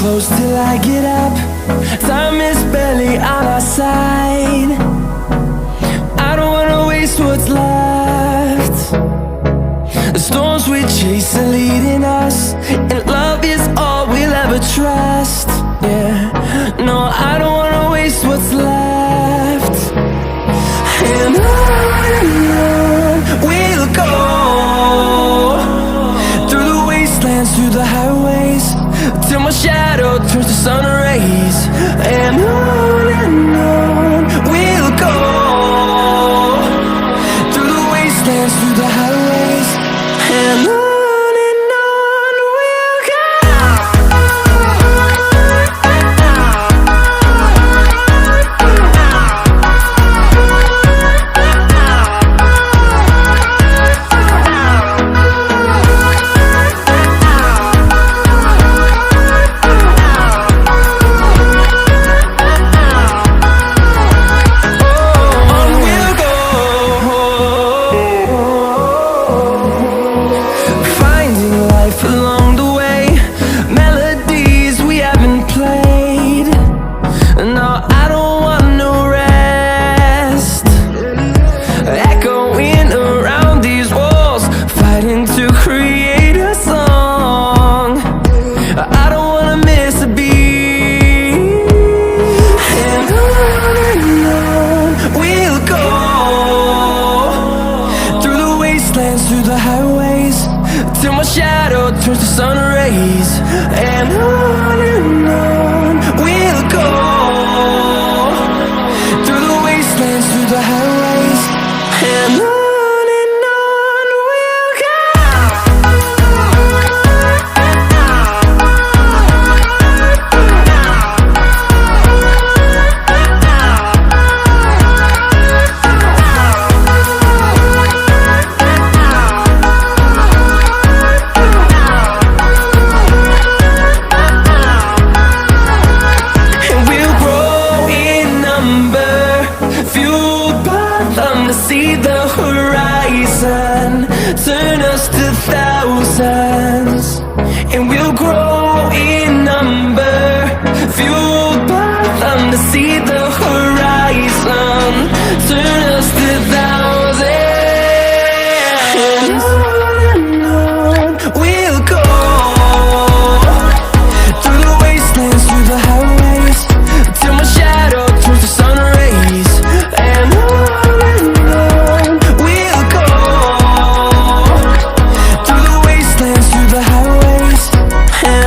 close till I get up. Time is barely on our side. I don't wanna waste what's left. The storms we chase are leading us, and love is all we'll ever trust. Yeah, no, I don't wanna waste what's left. And on we'll go, through the wastelands, through the highways, till my shadow turns to sun rays. And on we'll go, through the wastelands, through the highways, and on. Along the way, melodies we haven't played. No, I don't want no rest. Echoing around these walls, fighting to create a song. I don't wanna miss a beat. And on we'll go, through the wastelands, through the highways, till my shadow turns to sun rays. And on we'll go, through the wastelands, through the highways, and on. See the horizon turn us to thousands, and we'll grow in number, fueled by them to see the horizon turn us to thousands. And on we'll go, through the wastelands, through the highways, till my shadow turns to sun rays. And we'll go, through the wastelands, through the highways, and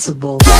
impossible.